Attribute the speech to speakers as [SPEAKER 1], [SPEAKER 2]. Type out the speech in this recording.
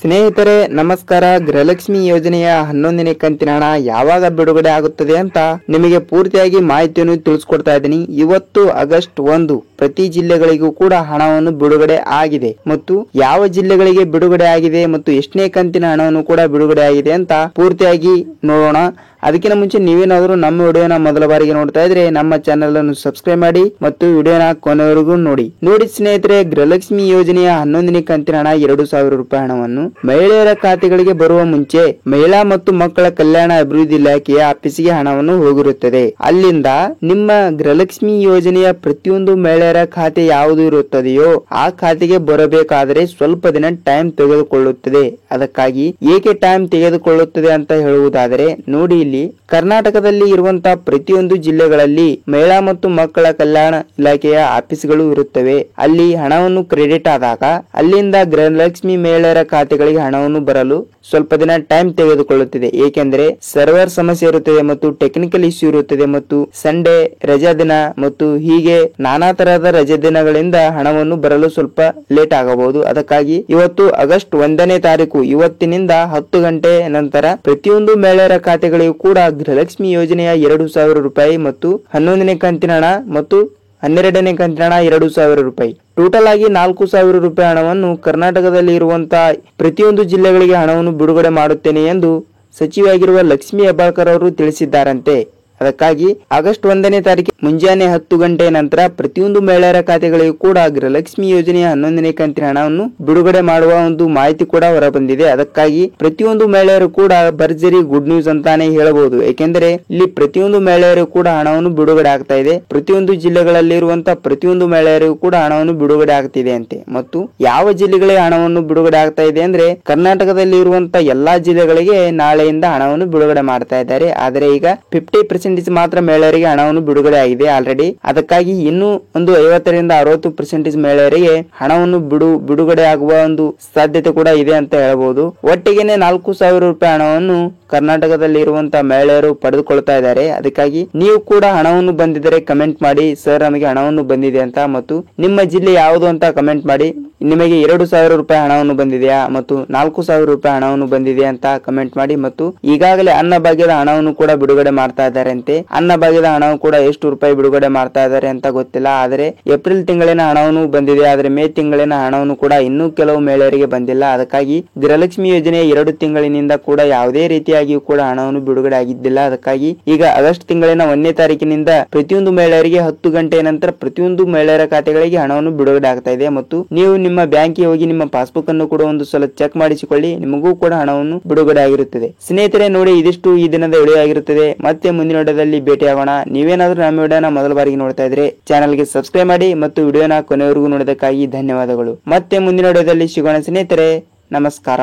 [SPEAKER 1] ಸ್ನೇಹಿತರೆ ನಮಸ್ಕಾರ. ಗೃಹಲಕ್ಷ್ಮಿ ಯೋಜನೆಯ 11ನೇ ಕಂತಿನ ಹಣ ಯಾವಾಗ ಬಿಡುಗಡೆ ಆಗುತ್ತದೆ ಅಂತ ನಿಮಗೆ ಪೂರ್ತಿಯಾಗಿ ಮಾಹಿತಿಯನ್ನು ತಿಳಿಸ್ಕೊಡ್ತಾ ಇದ್ದೀನಿ. ಇವತ್ತು ಆಗಸ್ಟ್ 1 ಪ್ರತಿ ಜಿಲ್ಲೆಗಳಿಗೂ ಕೂಡ ಹಣವನ್ನು ಬಿಡುಗಡೆ ಆಗಿದೆ ಮತ್ತು ಯಾವ ಜಿಲ್ಲೆಗಳಿಗೆ ಬಿಡುಗಡೆ ಆಗಿದೆ ಮತ್ತು ಎಷ್ಟನೇ ಕಂತಿನ ಹಣವನ್ನು ಕೂಡ ಬಿಡುಗಡೆ ಆಗಿದೆ ಅಂತ ಪೂರ್ತಿಯಾಗಿ ನೋಡೋಣ. ಅದಕ್ಕಿಂತ ಮುಂಚೆ ನೀವೇನಾದರೂ ನಮ್ಮ ವಿಡಿಯೋನ ಮೊದಲ ಬಾರಿಗೆ ನೋಡ್ತಾ ಇದ್ರೆ ನಮ್ಮ ಚಾನೆಲ್ ಅನ್ನು ಸಬ್ಸ್ಕ್ರೈಬ್ ಮಾಡಿ ಮತ್ತು ವಿಡಿಯೋನ ಕೊನೆವರೆಗೂ ನೋಡಿ ಸ್ನೇಹಿತರೆ, ಗೃಹಲಕ್ಷ್ಮಿ ಯೋಜನೆಯ 11ನೇ ಕಂತಿನ ಹಣ 2,000 ರೂಪಾಯಿ ಹಣವನ್ನು ಮಹಿಳೆಯರ ಖಾತೆಗಳಿಗೆ ಬರುವ ಮುಂಚೆ ಮಹಿಳಾ ಮತ್ತು ಮಕ್ಕಳ ಕಲ್ಯಾಣ ಅಭಿವೃದ್ಧಿ ಇಲಾಖೆಯ ಆಫೀಸಿಗೆ ಹಣವನ್ನು ಹೋಗಿರುತ್ತದೆ. ಅಲ್ಲಿಂದ ನಿಮ್ಮ ಗೃಹಲಕ್ಷ್ಮಿ ಯೋಜನೆಯ ಪ್ರತಿಯೊಂದು ಮಹಿಳೆಯರ ಖಾತೆ ಯಾವುದು ಇರುತ್ತದೆಯೋ ಆ ಖಾತೆಗೆ ಬರಬೇಕಾದರೆ ಸ್ವಲ್ಪ ದಿನ ಟೈಮ್ ತೆಗೆದುಕೊಳ್ಳುತ್ತದೆ. ಅದಕ್ಕಾಗಿ ಏಕೆ ಟೈಮ್ ತೆಗೆದುಕೊಳ್ಳುತ್ತದೆ ಅಂತ ಹೇಳುವುದಾದರೆ ನೋಡಿ, ಇಲ್ಲಿ ಕರ್ನಾಟಕದಲ್ಲಿ ಇರುವಂತಹ ಪ್ರತಿಯೊಂದು ಜಿಲ್ಲೆಗಳಲ್ಲಿ ಮಹಿಳಾ ಮತ್ತು ಮಕ್ಕಳ ಕಲ್ಯಾಣ ಇಲಾಖೆಯ ಆಫೀಸ್ಗಳು ಇರುತ್ತವೆ. ಅಲ್ಲಿ ಹಣವನ್ನು ಕ್ರೆಡಿಟ್ ಆದಾಗ ಅಲ್ಲಿಂದ ಗೃಹಲಕ್ಷ್ಮಿ ಮಹಿಳೆಯರ ಖಾತೆಗಳಿಗೆ ಹಣವನ್ನು ಬರಲು ಸ್ವಲ್ಪ ದಿನ ಟೈಮ್ ತೆಗೆದುಕೊಳ್ಳುತ್ತದೆ. ಏಕೆಂದರೆ ಸರ್ವರ್ ಸಮಸ್ಯೆ ಇರುತ್ತದೆ ಮತ್ತು ಟೆಕ್ನಿಕಲ್ ಇಶ್ಯೂ ಇರುತ್ತದೆ ಮತ್ತು ಸಂಡೇ ರಜಾ ದಿನ ಮತ್ತು ಹೀಗೆ ನಾನಾ ತರಹದ ರಜೆ ದಿನಗಳಿಂದ ಹಣವನ್ನು ಬರಲು ಸ್ವಲ್ಪ ಲೇಟ್ ಆಗಬಹುದು. ಅದಕ್ಕಾಗಿ ಇವತ್ತು ಆಗಸ್ಟ್ 1ನೇ ತಾರೀಕು ಇವತ್ತಿನಿಂದ 10 ಗಂಟೆ ನಂತರ ಪ್ರತಿಯೊಂದು ಮಹಿಳೆಯರ ಖಾತೆಗಳಿಗೂ ಕೂಡ ಗೃಹಲಕ್ಷ್ಮಿ ಯೋಜನೆಯ 2,000 ರೂಪಾಯಿ ಮತ್ತು 11ನೇ ಕಂತಿನ ಹಣ ಮತ್ತು 12ನೇ ಕಂತಿನ ಹಣ 2,000 ರೂಪಾಯಿ, ಟೋಟಲ್ ಆಗಿ 4,000 ರೂಪಾಯಿ ಹಣವನ್ನು ಕರ್ನಾಟಕದಲ್ಲಿ ಇರುವಂತಹ ಪ್ರತಿಯೊಂದು ಜಿಲ್ಲೆಗಳಿಗೆ ಹಣವನ್ನು ಬಿಡುಗಡೆ ಮಾಡುತ್ತೇನೆ ಎಂದು ಸಚಿವೆಯಾಗಿರುವ ಲಕ್ಷ್ಮಿ ಹೆಬ್ಬಾಳ್ಕರ್ ಅವರು ತಿಳಿಸಿದ್ದಾರಂತೆ. ಅದಕ್ಕಾಗಿ ಆಗಸ್ಟ್ 1ನೇ ತಾರೀಕು ಮುಂಜಾನೆ 10 ಗಂಟೆ ನಂತರ ಪ್ರತಿಯೊಂದು ಮಹಿಳೆಯರ ಖಾತೆಗಳಿಗೂ ಕೂಡ ಗೃಹಲಕ್ಷ್ಮಿ ಯೋಜನೆಯ 11ನೇ ಕಂತಿನ ಹಣವನ್ನು ಬಿಡುಗಡೆ ಮಾಡುವ ಒಂದು ಮಾಹಿತಿ ಕೂಡ ಹೊರಬಂದಿದೆ. ಅದಕ್ಕಾಗಿ ಪ್ರತಿಯೊಂದು ಮಹಿಳೆಯರು ಕೂಡ ಭರ್ಜರಿ ಗುಡ್ ನ್ಯೂಸ್ ಅಂತಾನೆ ಹೇಳಬಹುದು. ಏಕೆಂದರೆ ಇಲ್ಲಿ ಪ್ರತಿಯೊಂದು ಮಹಿಳೆಯರು ಕೂಡ ಹಣವನ್ನು ಬಿಡುಗಡೆ ಆಗ್ತಾ ಇದೆ. ಪ್ರತಿಯೊಂದು ಜಿಲ್ಲೆಗಳಲ್ಲಿ ಇರುವಂತಹ ಪ್ರತಿಯೊಂದು ಮಹಿಳೆಯರಿಗೂ ಕೂಡ ಹಣವನ್ನು ಬಿಡುಗಡೆ ಆಗ್ತಿದೆ ಅಂತೆ. ಮತ್ತು ಯಾವ ಜಿಲ್ಲೆಗಳಿಗೆ ಹಣವನ್ನು ಬಿಡುಗಡೆ ಆಗ್ತಾ ಇದೆ ಅಂದ್ರೆ ಕರ್ನಾಟಕದಲ್ಲಿ ಇರುವಂತಹ ಎಲ್ಲಾ ಜಿಲ್ಲೆಗಳಿಗೆ ನಾಳೆಯಿಂದ ಹಣವನ್ನು ಬಿಡುಗಡೆ ಮಾಡ್ತಾ ಇದ್ದಾರೆ. ಆದರೆ ಈಗ 50% ಮಾತ್ರ ಮಹಿಳೆಯರಿಗೆ ಹಣವನ್ನು ಬಿಡುಗಡೆ ಆಗಿದೆ ಆಲ್ರೆಡಿ. ಅದಕ್ಕಾಗಿ ಇನ್ನೂ ಒಂದು 50ರಿಂದ 60% ಮಹಿಳೆಯರಿಗೆ ಹಣವನ್ನು ಬಿಡುಗಡೆ ಆಗುವ ಒಂದು ಸಾಧ್ಯತೆ ಕೂಡ ಇದೆ ಅಂತ ಹೇಳಬಹುದು. ಒಟ್ಟಿಗೆನೆ 4,000 ರೂಪಾಯಿ ಹಣವನ್ನು ಕರ್ನಾಟಕದಲ್ಲಿ ಇರುವಂತಹ ಮಹಿಳೆಯರು ಪಡೆದುಕೊಳ್ತಾ ಇದ್ದಾರೆ. ಅದಕ್ಕಾಗಿ ನೀವು ಕೂಡ ಹಣವನ್ನು ಬಂದಿದ್ದರೆ ಕಮೆಂಟ್ ಮಾಡಿ, ಸರ್ ನಮಗೆ ಹಣವನ್ನು ಬಂದಿದೆ ಅಂತ, ಮತ್ತು ನಿಮ್ಮ ಜಿಲ್ಲೆ ಯಾವುದು ಅಂತ ಕಮೆಂಟ್ ಮಾಡಿ. ನಿಮಗೆ 2,000 ರೂಪಾಯಿ ಹಣವನ್ನು ಬಂದಿದೆಯಾ ಮತ್ತು 4,000 ರೂಪಾಯಿ ಹಣವನ್ನು ಬಂದಿದೆ ಅಂತ ಕಮೆಂಟ್ ಮಾಡಿ. ಮತ್ತು ಈಗಾಗಲೇ ಅನ್ನಭಾಗ್ಯದ ಹಣವನ್ನು ಕೂಡ ಬಿಡುಗಡೆ ಮಾಡ್ತಾ ಇದ್ದಾರೆ ಅಂತೆ. ಅನ್ನಭಾಗ್ಯದ ಹಣವು ಕೂಡ ಎಷ್ಟು ರೂಪಾಯಿ ಬಿಡುಗಡೆ ಮಾಡ್ತಾ ಇದ್ದಾರೆ ಅಂತ ಗೊತ್ತಿಲ್ಲ. ಆದರೆ ಏಪ್ರಿಲ್ ತಿಂಗಳಿನ ಹಣವನ್ನು ಬಂದಿದೆ, ಆದರೆ ಮೇ ತಿಂಗಳಿನ ಹಣವನ್ನು ಕೂಡ ಇನ್ನೂ ಕೆಲವು ಮಹಿಳೆಯರಿಗೆ ಬಂದಿಲ್ಲ. ಅದಕ್ಕಾಗಿ ಗೃಹಲಕ್ಷ್ಮಿ ಯೋಜನೆಯ 2 ತಿಂಗಳಿನಿಂದ ಕೂಡ ಯಾವುದೇ ರೀತಿಯಾಗಿಯೂ ಕೂಡ ಹಣವನ್ನು ಬಿಡುಗಡೆ ಆಗಿದ್ದಿಲ್ಲ. ಅದಕ್ಕಾಗಿ ಈಗ ಆಗಸ್ಟ್ ತಿಂಗಳಿನ 1ನೇ ತಾರೀಕಿನಿಂದ ಪ್ರತಿಯೊಂದು ಮಹಿಳೆಯರಿಗೆ 10 ಗಂಟೆ ನಂತರ ಪ್ರತಿಯೊಂದು ಮಹಿಳೆಯರ ಖಾತೆಗಳಿಗೆ ಹಣವನ್ನು ಬಿಡುಗಡೆ ಆಗ್ತಾ ಇದೆ. ಮತ್ತು ನೀವು ನಿಮ್ಮ ಬ್ಯಾಂಕಿಗೆ ಹೋಗಿ ನಿಮ್ಮ ಪಾಸ್ಬುಕ್ ಅನ್ನು ಕೂಡ ಒಂದು ಸಲ ಚೆಕ್ ಮಾಡಿಸಿಕೊಳ್ಳಿ, ನಿಮಗೂ ಕೂಡ ಹಣವನ್ನು ಬಿಡುಗಡೆ ಆಗಿರುತ್ತದೆ. ಸ್ನೇಹಿತರೆ ನೋಡಿ, ಇದಿಷ್ಟು ಈ ದಿನದ ವಿಡಿಯೋ ಆಗಿರುತ್ತದೆ. ಮತ್ತೆ ಮುಂದಿನ ವಿಡಿಯೋದಲ್ಲಿ ಭೇಟಿಯಾಗೋಣ. ನೀವೇನಾದ್ರೂ ನಮ್ಮ ವಿಡಿಯೋನ ಮೊದಲ ಬಾರಿಗೆ ನೋಡ್ತಾ ಇದ್ರೆ ಚಾನಲ್ಗೆ ಸಬ್ಸ್ಕ್ರೈಬ್ ಮಾಡಿ ಮತ್ತು ವಿಡಿಯೋನ ಕೊನೆವರೆಗೂ ನೋಡೋದಕ್ಕಾಗಿ ಧನ್ಯವಾದಗಳು. ಮತ್ತೆ ಮುಂದಿನ ವಿಡಿಯೋದಲ್ಲಿ ಸಿಗೋಣ ಸ್ನೇಹಿತರೆ, ನಮಸ್ಕಾರ.